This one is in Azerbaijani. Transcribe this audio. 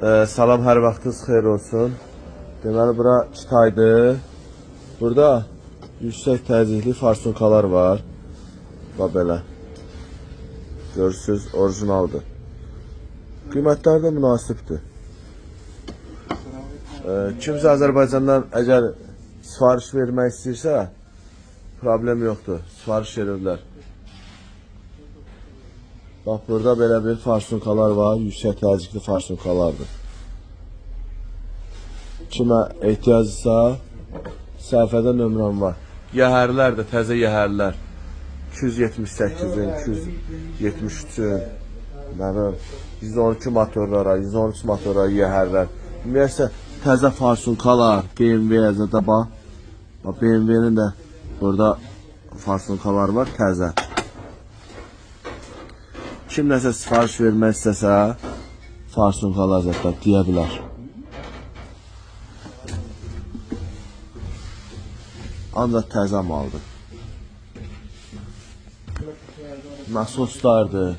Salam, hər vaxtınız xeyir olsun. Deməli, bura Çitaydır. Burada yüksək təzyiqli farsonkalar var. Və belə. Görürsünüz, orijinaldır. Qiymətlər də münasibdir. Kimsə Azərbaycandan əgər sifariş vermək istəyirsə, problem yoxdur. Sifariş verirlər. Bax, burada belə bir farsonkalar var. Yüksək təzyiqli farsonkalardır. Kimə ehtiyacsa səhifədə nömrəm var. Yəhərlər də, təzə yəhərlər. 278-in, 273-ün, 112 motorlara, 113 motorlara yəhərlər. Ümumiyyətlə, təzə farsonkalar, BMW-yə də bax. BMW-nin də burada farsonkalar var, təzə. Kim nəsə sifariş vermək istəsə, farsonkalar zətlər deyə bilər. Ancaq təzə maldır. Nasoslardır.